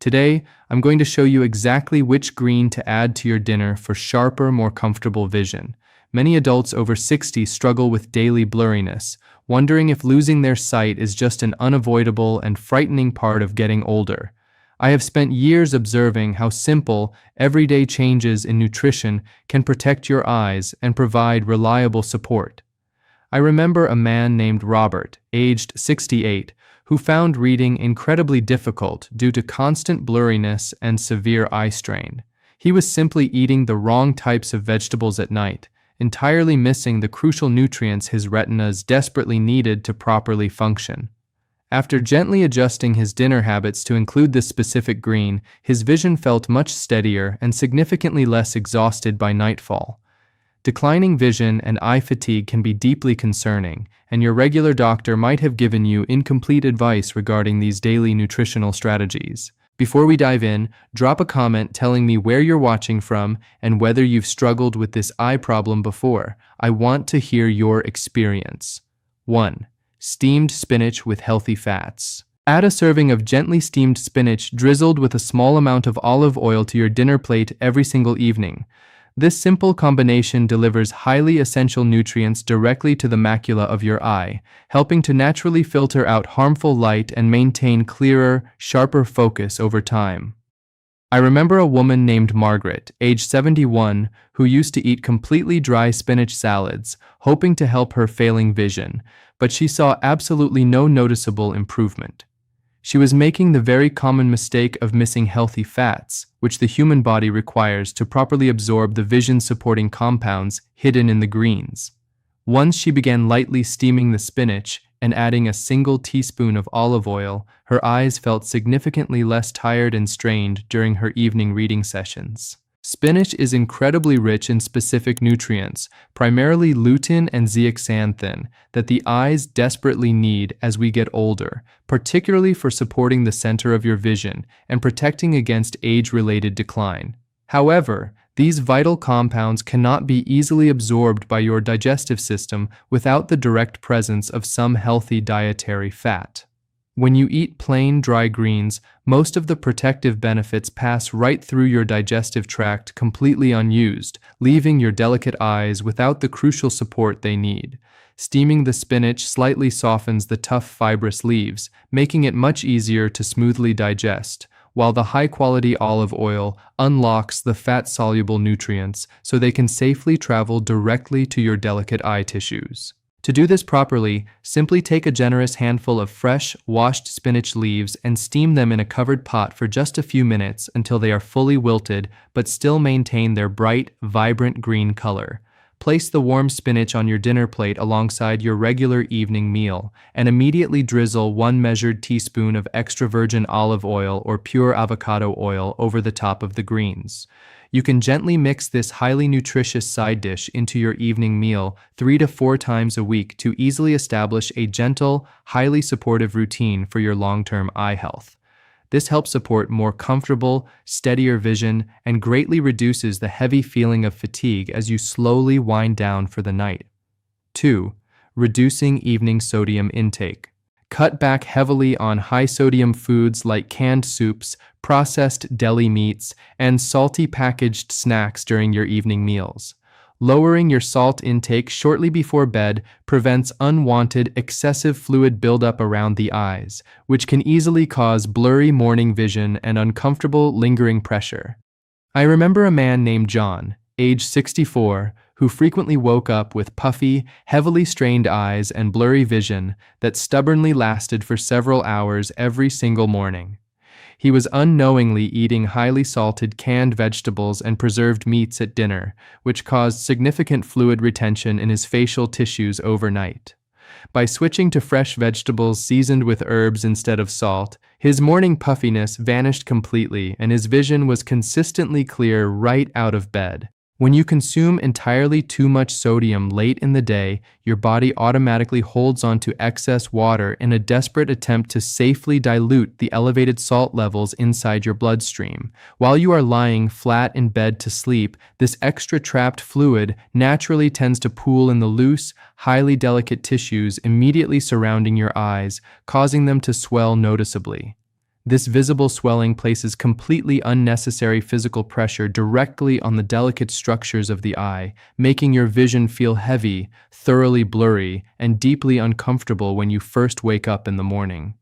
Today, I'm going to show you exactly which green to add to your dinner for sharper, more comfortable vision. Many adults over 60 struggle with daily blurriness, wondering if losing their sight is just an unavoidable and frightening part of getting older. I have spent years observing how simple, everyday changes in nutrition can protect your eyes and provide reliable support. I remember a man named Robert, aged 68, who found reading incredibly difficult due to constant blurriness and severe eye strain. He was simply eating the wrong types of vegetables at night, entirely missing the crucial nutrients his retinas desperately needed to properly function. After gently adjusting his dinner habits to include this specific green, his vision felt much steadier and significantly less exhausted by nightfall. Declining vision and eye fatigue can be deeply concerning, and your regular doctor might have given you incomplete advice regarding these daily nutritional strategies. Before we dive in, drop a comment telling me where you're watching from and whether you've struggled with this eye problem before. I want to hear your experience. 1. Steamed spinach with healthy fats. Add a serving of gently steamed spinach drizzled with a small amount of olive oil to your dinner plate every single evening. This simple combination delivers highly essential nutrients directly to the macula of your eye, helping to naturally filter out harmful light and maintain clearer, sharper focus over time. I remember a woman named Margaret, age 71, who used to eat completely dry spinach salads, hoping to help her failing vision, but she saw absolutely no noticeable improvement. She was making the very common mistake of missing healthy fats, which the human body requires to properly absorb the vision-supporting compounds hidden in the greens. Once she began lightly steaming the spinach and adding a single teaspoon of olive oil, her eyes felt significantly less tired and strained during her evening reading sessions. Spinach is incredibly rich in specific nutrients, primarily lutein and zeaxanthin, that the eyes desperately need as we get older, particularly for supporting the center of your vision and protecting against age-related decline. However, these vital compounds cannot be easily absorbed by your digestive system without the direct presence of some healthy dietary fat. When you eat plain, dry greens, most of the protective benefits pass right through your digestive tract completely unused, leaving your delicate eyes without the crucial support they need. Steaming the spinach slightly softens the tough, fibrous leaves, making it much easier to smoothly digest, while the high-quality olive oil unlocks the fat-soluble nutrients so they can safely travel directly to your delicate eye tissues. To do this properly, simply take a generous handful of fresh, washed spinach leaves and steam them in a covered pot for just a few minutes until they are fully wilted but still maintain their bright, vibrant green color. Place the warm spinach on your dinner plate alongside your regular evening meal and immediately drizzle 1 measured teaspoon of extra virgin olive oil or pure avocado oil over the top of the greens. You can gently mix this highly nutritious side dish into your evening meal 3 to 4 times a week to easily establish a gentle, highly supportive routine for your long-term eye health. This helps support more comfortable, steadier vision and greatly reduces the heavy feeling of fatigue as you slowly wind down for the night. 2. Reducing evening sodium intake. Cut back heavily on high-sodium foods like canned soups, processed deli meats, and salty packaged snacks during your evening meals. Lowering your salt intake shortly before bed prevents unwanted, excessive fluid buildup around the eyes, which can easily cause blurry morning vision and uncomfortable, lingering pressure. I remember a man named John, age 64, who frequently woke up with puffy, heavily strained eyes and blurry vision that stubbornly lasted for several hours every single morning. He was unknowingly eating highly salted canned vegetables and preserved meats at dinner, which caused significant fluid retention in his facial tissues overnight. By switching to fresh vegetables seasoned with herbs instead of salt, his morning puffiness vanished completely and his vision was consistently clear right out of bed. When you consume entirely too much sodium late in the day, your body automatically holds on to excess water in a desperate attempt to safely dilute the elevated salt levels inside your bloodstream. While you are lying flat in bed to sleep, this extra trapped fluid naturally tends to pool in the loose, highly delicate tissues immediately surrounding your eyes, causing them to swell noticeably. This visible swelling places completely unnecessary physical pressure directly on the delicate structures of the eye, making your vision feel heavy, thoroughly blurry, and deeply uncomfortable when you first wake up in the morning.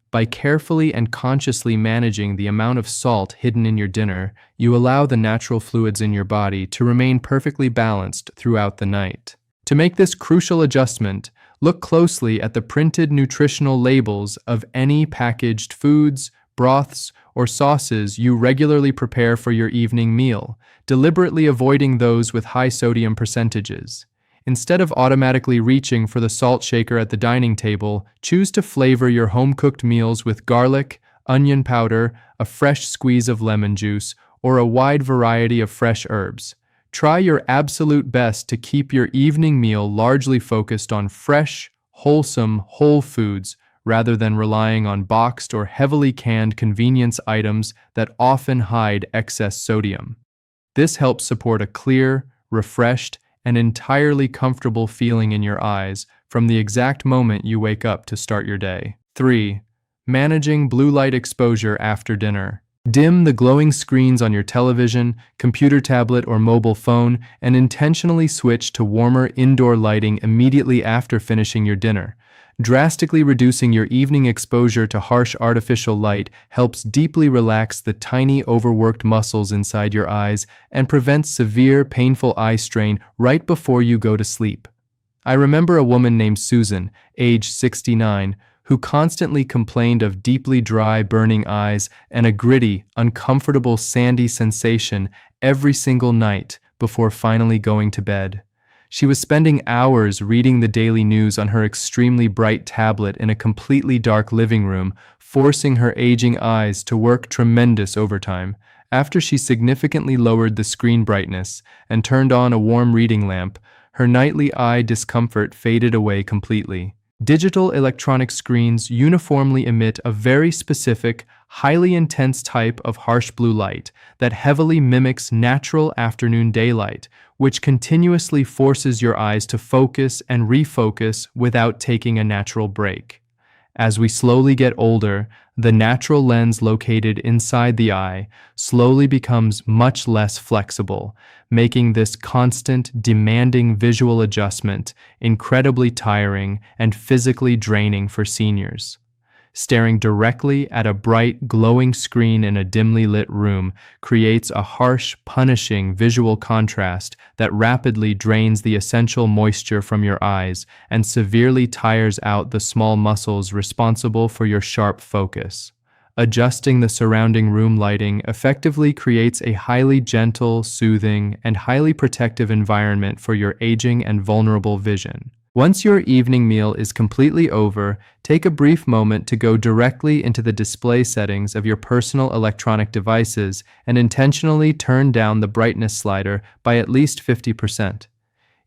By carefully and consciously managing the amount of salt hidden in your dinner, you allow the natural fluids in your body to remain perfectly balanced throughout the night. To make this crucial adjustment, look closely at the printed nutritional labels of any packaged foods, broths, or sauces you regularly prepare for your evening meal, deliberately avoiding those with high sodium percentages. Instead of automatically reaching for the salt shaker at the dining table, choose to flavor your home-cooked meals with garlic, onion powder, a fresh squeeze of lemon juice, or a wide variety of fresh herbs. Try your absolute best to keep your evening meal largely focused on fresh, wholesome, whole foods rather than relying on boxed or heavily canned convenience items that often hide excess sodium. This helps support a clear, refreshed, and entirely comfortable feeling in your eyes from the exact moment you wake up to start your day. 3. Managing blue light exposure after dinner. Dim the glowing screens on your television, computer tablet, or mobile phone, and intentionally switch to warmer indoor lighting immediately after finishing your dinner. Drastically reducing your evening exposure to harsh artificial light helps deeply relax the tiny overworked muscles inside your eyes and prevents severe, painful eye strain right before you go to sleep. I remember a woman named Susan, age 69, who constantly complained of deeply dry, burning eyes and a gritty, uncomfortable, sandy sensation every single night before finally going to bed. She was spending hours reading the daily news on her extremely bright tablet in a completely dark living room, forcing her aging eyes to work tremendous overtime. After she significantly lowered the screen brightness and turned on a warm reading lamp, her nightly eye discomfort faded away completely. Digital electronic screens uniformly emit a very specific, highly intense type of harsh blue light that heavily mimics natural afternoon daylight, which continuously forces your eyes to focus and refocus without taking a natural break. As we slowly get older, the natural lens located inside the eye slowly becomes much less flexible, making this constant, demanding visual adjustment incredibly tiring and physically draining for seniors. Staring directly at a bright, glowing screen in a dimly lit room creates a harsh, punishing visual contrast that rapidly drains the essential moisture from your eyes and severely tires out the small muscles responsible for your sharp focus. Adjusting the surrounding room lighting effectively creates a highly gentle, soothing, and highly protective environment for your aging and vulnerable vision. Once your evening meal is completely over, take a brief moment to go directly into the display settings of your personal electronic devices and intentionally turn down the brightness slider by at least 50%.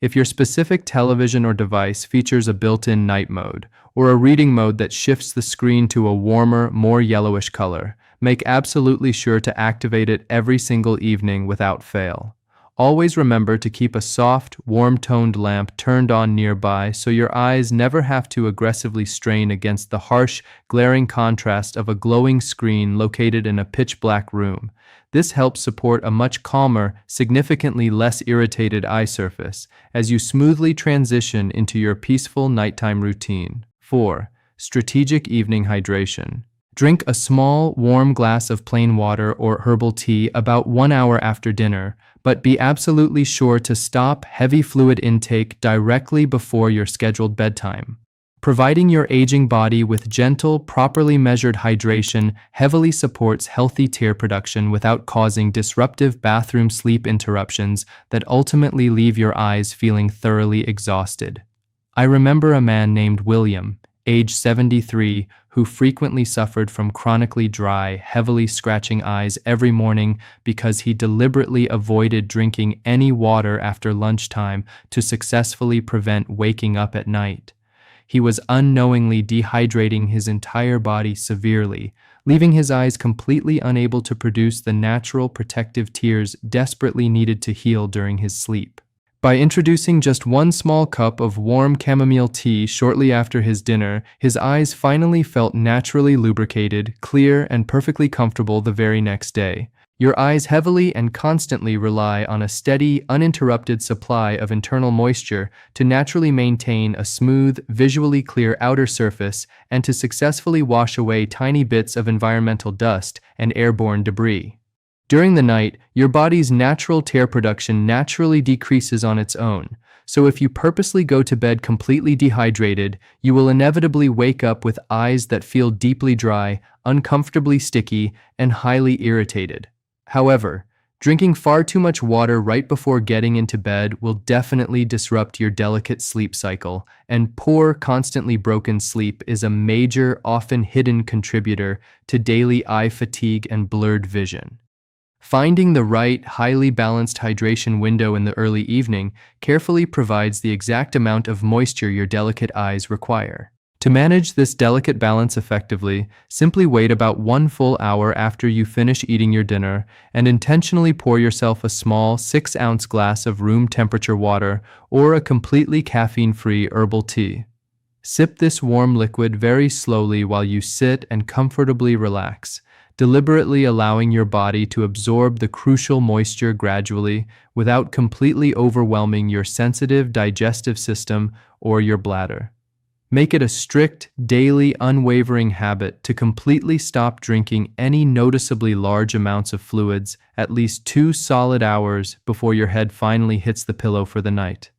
If your specific television or device features a built-in night mode, or a reading mode that shifts the screen to a warmer, more yellowish color, make absolutely sure to activate it every single evening without fail. Always remember to keep a soft, warm-toned lamp turned on nearby so your eyes never have to aggressively strain against the harsh, glaring contrast of a glowing screen located in a pitch-black room. This helps support a much calmer, significantly less irritated eye surface as you smoothly transition into your peaceful nighttime routine. 4. Strategic evening hydration. Drink a small, warm glass of plain water or herbal tea about 1 hour after dinner, but be absolutely sure to stop heavy fluid intake directly before your scheduled bedtime. Providing your aging body with gentle, properly measured hydration heavily supports healthy tear production without causing disruptive bathroom sleep interruptions that ultimately leave your eyes feeling thoroughly exhausted. I remember a man named William, age 73, who frequently suffered from chronically dry, heavily scratching eyes every morning because he deliberately avoided drinking any water after lunchtime to successfully prevent waking up at night. He was unknowingly dehydrating his entire body severely, leaving his eyes completely unable to produce the natural protective tears desperately needed to heal during his sleep. By introducing just one small cup of warm chamomile tea shortly after his dinner, his eyes finally felt naturally lubricated, clear, and perfectly comfortable the very next day. Your eyes heavily and constantly rely on a steady, uninterrupted supply of internal moisture to naturally maintain a smooth, visually clear outer surface and to successfully wash away tiny bits of environmental dust and airborne debris. During the night, your body's natural tear production naturally decreases on its own, so if you purposely go to bed completely dehydrated, you will inevitably wake up with eyes that feel deeply dry, uncomfortably sticky, and highly irritated. However, drinking far too much water right before getting into bed will definitely disrupt your delicate sleep cycle, and poor, constantly broken sleep is a major, often hidden contributor to daily eye fatigue and blurred vision. Finding the right, highly balanced hydration window in the early evening carefully provides the exact amount of moisture your delicate eyes require. To manage this delicate balance effectively, simply wait about 1 full hour after you finish eating your dinner and intentionally pour yourself a small 6-ounce glass of room temperature water or a completely caffeine-free herbal tea. Sip this warm liquid very slowly while you sit and comfortably relax, deliberately allowing your body to absorb the crucial moisture gradually without completely overwhelming your sensitive digestive system or your bladder. Make it a strict, daily, unwavering habit to completely stop drinking any noticeably large amounts of fluids at least 2 solid hours before your head finally hits the pillow for the night.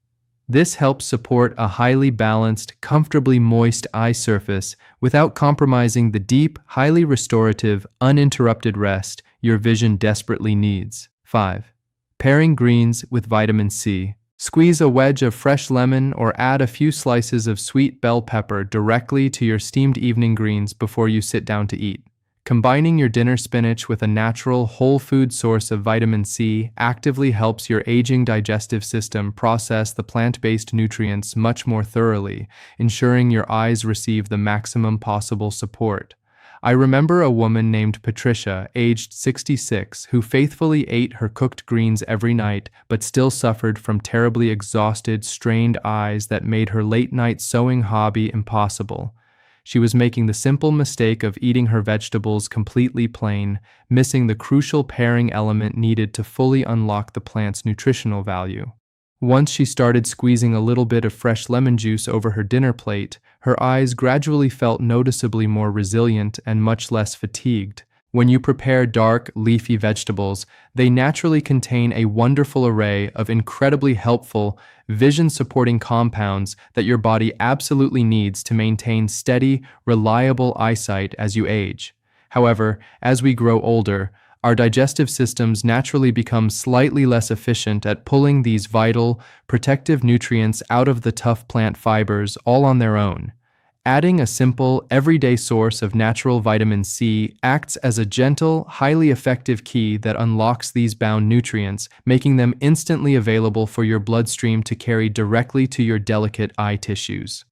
This helps support a highly balanced, comfortably moist eye surface without compromising the deep, highly restorative, uninterrupted rest your vision desperately needs. 5. Pairing greens with vitamin C. Squeeze a wedge of fresh lemon or add a few slices of sweet bell pepper directly to your steamed evening greens before you sit down to eat. Combining your dinner spinach with a natural, whole food source of vitamin C actively helps your aging digestive system process the plant-based nutrients much more thoroughly, ensuring your eyes receive the maximum possible support. I remember a woman named Patricia, aged 66, who faithfully ate her cooked greens every night but still suffered from terribly exhausted, strained eyes that made her late-night sewing hobby impossible. She was making the simple mistake of eating her vegetables completely plain, missing the crucial pairing element needed to fully unlock the plant's nutritional value. Once she started squeezing a little bit of fresh lemon juice over her dinner plate, her eyes gradually felt noticeably more resilient and much less fatigued. When you prepare dark, leafy vegetables, they naturally contain a wonderful array of incredibly helpful, vision-supporting compounds that your body absolutely needs to maintain steady, reliable eyesight as you age. However, as we grow older, our digestive systems naturally become slightly less efficient at pulling these vital, protective nutrients out of the tough plant fibers all on their own. Adding a simple, everyday source of natural vitamin C acts as a gentle, highly effective key that unlocks these bound nutrients, making them instantly available for your bloodstream to carry directly to your delicate eye tissues.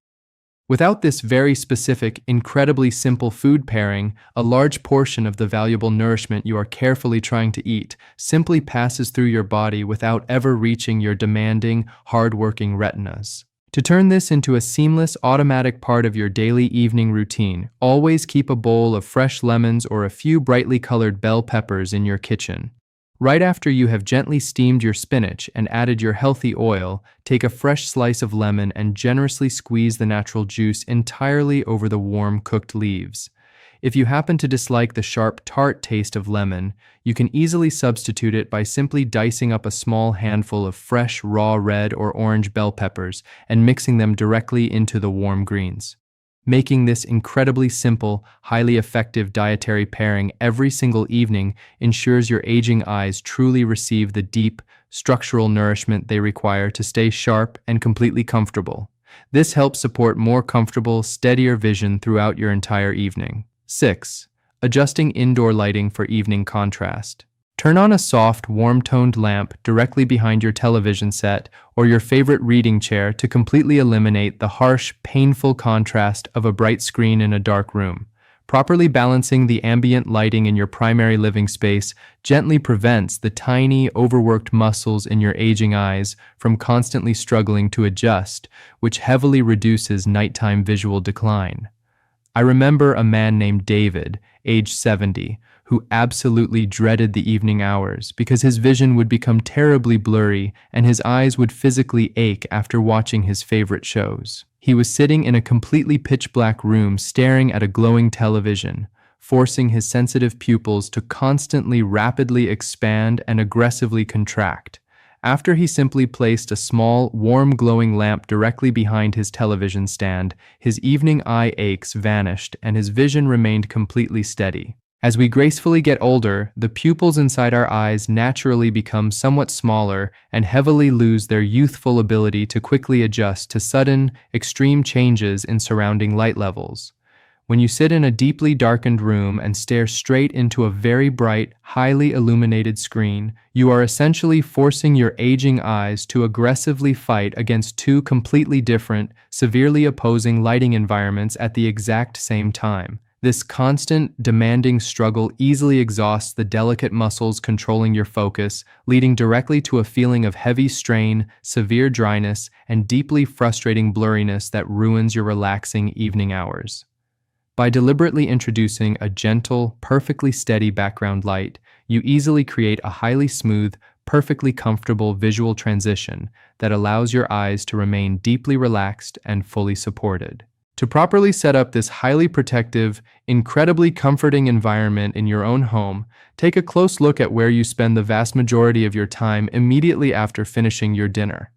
Without this very specific, incredibly simple food pairing, a large portion of the valuable nourishment you are carefully trying to eat simply passes through your body without ever reaching your demanding, hard-working retinas. To turn this into a seamless, automatic part of your daily evening routine, always keep a bowl of fresh lemons or a few brightly colored bell peppers in your kitchen. Right after you have gently steamed your spinach and added your healthy oil, take a fresh slice of lemon and generously squeeze the natural juice entirely over the warm cooked leaves. If you happen to dislike the sharp, tart taste of lemon, you can easily substitute it by simply dicing up a small handful of fresh, raw red or orange bell peppers and mixing them directly into the warm greens. Making this incredibly simple, highly effective dietary pairing every single evening ensures your aging eyes truly receive the deep, structural nourishment they require to stay sharp and completely comfortable. This helps support more comfortable, steadier vision throughout your entire evening. 6. Adjusting indoor lighting for evening contrast. Turn on a soft, warm-toned lamp directly behind your television set or your favorite reading chair to completely eliminate the harsh, painful contrast of a bright screen in a dark room. Properly balancing the ambient lighting in your primary living space gently prevents the tiny, overworked muscles in your aging eyes from constantly struggling to adjust, which heavily reduces nighttime visual decline. I remember a man named David, age 70, who absolutely dreaded the evening hours because his vision would become terribly blurry and his eyes would physically ache after watching his favorite shows. He was sitting in a completely pitch-black room staring at a glowing television, forcing his sensitive pupils to constantly rapidly expand and aggressively contract. After he simply placed a small, warm glowing lamp directly behind his television stand, his evening eye aches vanished and his vision remained completely steady. As we gracefully get older, the pupils inside our eyes naturally become somewhat smaller and heavily lose their youthful ability to quickly adjust to sudden, extreme changes in surrounding light levels. When you sit in a deeply darkened room and stare straight into a very bright, highly illuminated screen, you are essentially forcing your aging eyes to aggressively fight against two completely different, severely opposing lighting environments at the exact same time. This constant, demanding struggle easily exhausts the delicate muscles controlling your focus, leading directly to a feeling of heavy strain, severe dryness, and deeply frustrating blurriness that ruins your relaxing evening hours. By deliberately introducing a gentle, perfectly steady background light, you easily create a highly smooth, perfectly comfortable visual transition that allows your eyes to remain deeply relaxed and fully supported. To properly set up this highly protective, incredibly comforting environment in your own home, take a close look at where you spend the vast majority of your time immediately after finishing your dinner.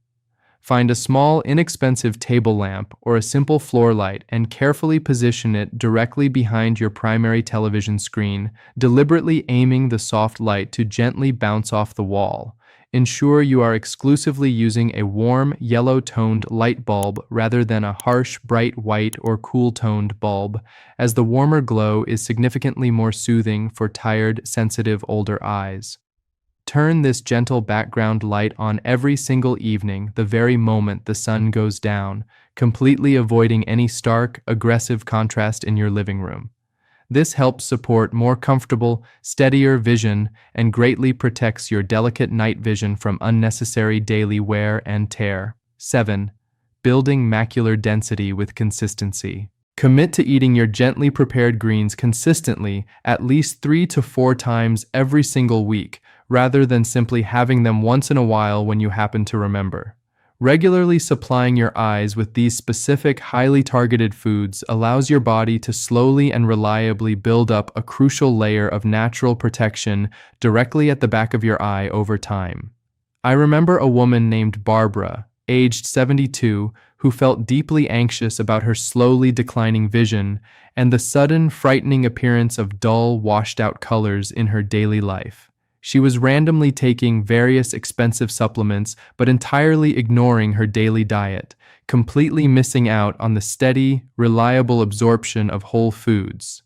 Find a small, inexpensive table lamp or a simple floor light and carefully position it directly behind your primary television screen, deliberately aiming the soft light to gently bounce off the wall. Ensure you are exclusively using a warm, yellow-toned light bulb rather than a harsh, bright white or cool-toned bulb, as the warmer glow is significantly more soothing for tired, sensitive older eyes. Turn this gentle background light on every single evening the very moment the sun goes down, completely avoiding any stark, aggressive contrast in your living room. This helps support more comfortable, steadier vision and greatly protects your delicate night vision from unnecessary daily wear and tear. 7. Building macular density with consistency. Commit to eating your gently prepared greens consistently at least 3 to 4 times every single week, rather than simply having them once in a while when you happen to remember. Regularly supplying your eyes with these specific, highly targeted foods allows your body to slowly and reliably build up a crucial layer of natural protection directly at the back of your eye over time. I remember a woman named Barbara, aged 72, who felt deeply anxious about her slowly declining vision and the sudden, frightening appearance of dull, washed-out colors in her daily life. She was randomly taking various expensive supplements but entirely ignoring her daily diet, completely missing out on the steady, reliable absorption of whole foods.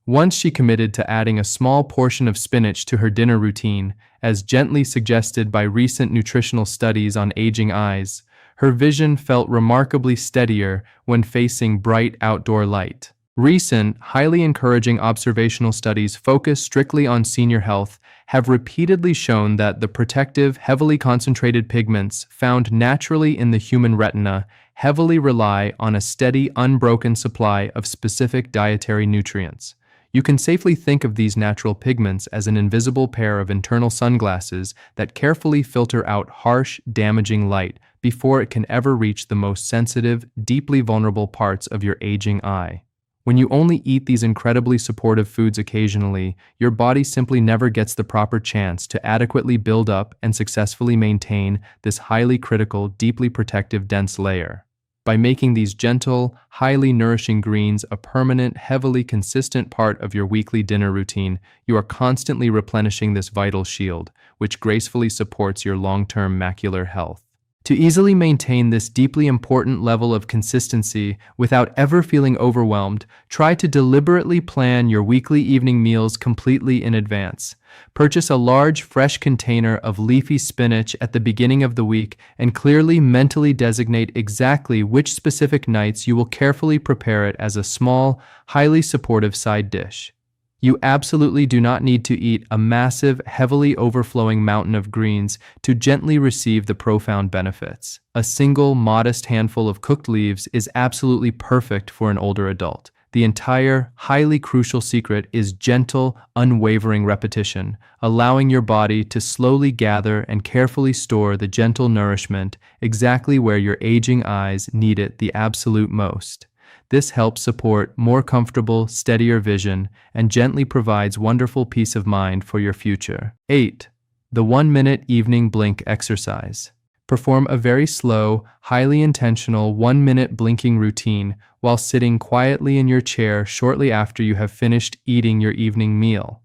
Once she committed to adding a small portion of spinach to her dinner routine, as gently suggested by recent nutritional studies on aging eyes, her vision felt remarkably steadier when facing bright outdoor light. Recent, highly encouraging observational studies focused strictly on senior health have repeatedly shown that the protective, heavily concentrated pigments found naturally in the human retina heavily rely on a steady, unbroken supply of specific dietary nutrients. You can safely think of these natural pigments as an invisible pair of internal sunglasses that carefully filter out harsh, damaging light before it can ever reach the most sensitive, deeply vulnerable parts of your aging eye. When you only eat these incredibly supportive foods occasionally, your body simply never gets the proper chance to adequately build up and successfully maintain this highly critical, deeply protective, dense layer. By making these gentle, highly nourishing greens a permanent, heavily consistent part of your weekly dinner routine, you are constantly replenishing this vital shield, which gracefully supports your long-term macular health. To easily maintain this deeply important level of consistency without ever feeling overwhelmed, try to deliberately plan your weekly evening meals completely in advance. Purchase a large, fresh container of leafy spinach at the beginning of the week and clearly mentally designate exactly which specific nights you will carefully prepare it as a small, highly supportive side dish. You absolutely do not need to eat a massive, heavily overflowing mountain of greens to gently receive the profound benefits. A single, modest handful of cooked leaves is absolutely perfect for an older adult. The entire, highly crucial secret is gentle, unwavering repetition, allowing your body to slowly gather and carefully store the gentle nourishment exactly where your aging eyes need it the absolute most. This helps support more comfortable, steadier vision and gently provides wonderful peace of mind for your future. 8. The 1-minute evening blink exercise. Perform a very slow, highly intentional 1-minute blinking routine while sitting quietly in your chair shortly after you have finished eating your evening meal.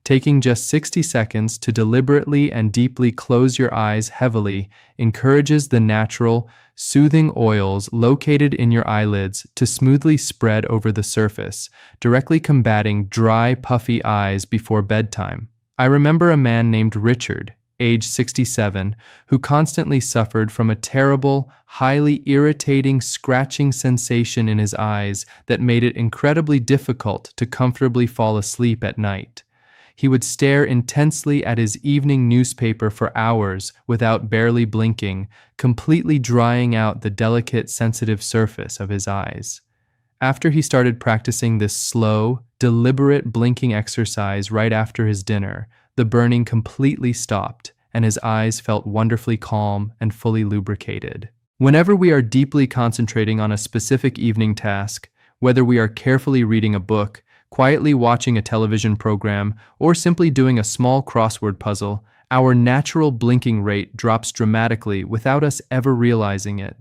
Taking just 60 seconds to deliberately and deeply close your eyes heavily encourages the natural, soothing oils located in your eyelids to smoothly spread over the surface, directly combating dry, puffy eyes before bedtime. I remember a man named Richard, age 67, who constantly suffered from a terrible, highly irritating, scratching sensation in his eyes that made it incredibly difficult to comfortably fall asleep at night. He would stare intensely at his evening newspaper for hours without barely blinking, completely drying out the delicate, sensitive surface of his eyes. After he started practicing this slow, deliberate blinking exercise right after his dinner, the burning completely stopped, and his eyes felt wonderfully calm and fully lubricated. Whenever we are deeply concentrating on a specific evening task, whether we are carefully reading a book, quietly watching a television program, or simply doing a small crossword puzzle, our natural blinking rate drops dramatically without us ever realizing it.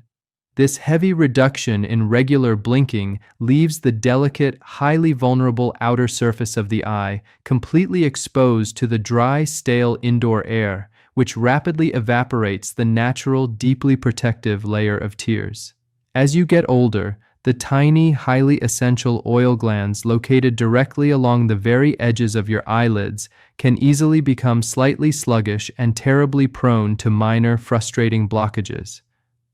This heavy reduction in regular blinking leaves the delicate, highly vulnerable outer surface of the eye completely exposed to the dry, stale indoor air, which rapidly evaporates the natural, deeply protective layer of tears. As you get older, the tiny, highly essential oil glands located directly along the very edges of your eyelids can easily become slightly sluggish and terribly prone to minor, frustrating blockages.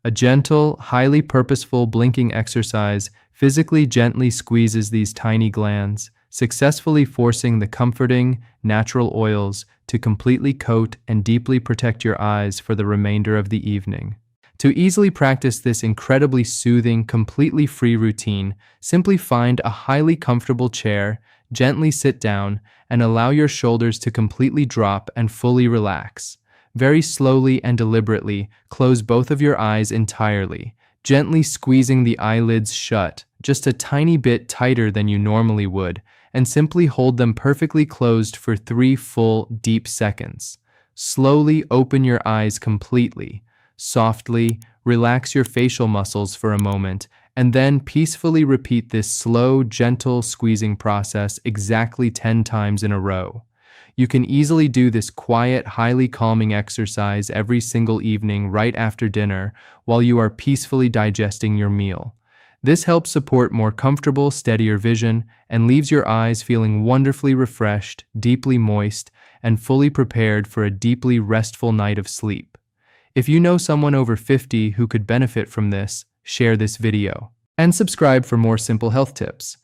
A gentle, highly purposeful blinking exercise physically gently squeezes these tiny glands, successfully forcing the comforting, natural oils to completely coat and deeply protect your eyes for the remainder of the evening. To easily practice this incredibly soothing, completely free routine, simply find a highly comfortable chair, gently sit down, and allow your shoulders to completely drop and fully relax. Very slowly and deliberately, close both of your eyes entirely, gently squeezing the eyelids shut, just a tiny bit tighter than you normally would, and simply hold them perfectly closed for 3 full, deep seconds. Slowly open your eyes completely. Softly, relax your facial muscles for a moment, and then peacefully repeat this slow, gentle squeezing process exactly 10 times in a row. You can easily do this quiet, highly calming exercise every single evening right after dinner while you are peacefully digesting your meal. This helps support more comfortable, steadier vision and leaves your eyes feeling wonderfully refreshed, deeply moist, and fully prepared for a deeply restful night of sleep. If you know someone over 50 who could benefit from this, share this video. And subscribe for more simple health tips.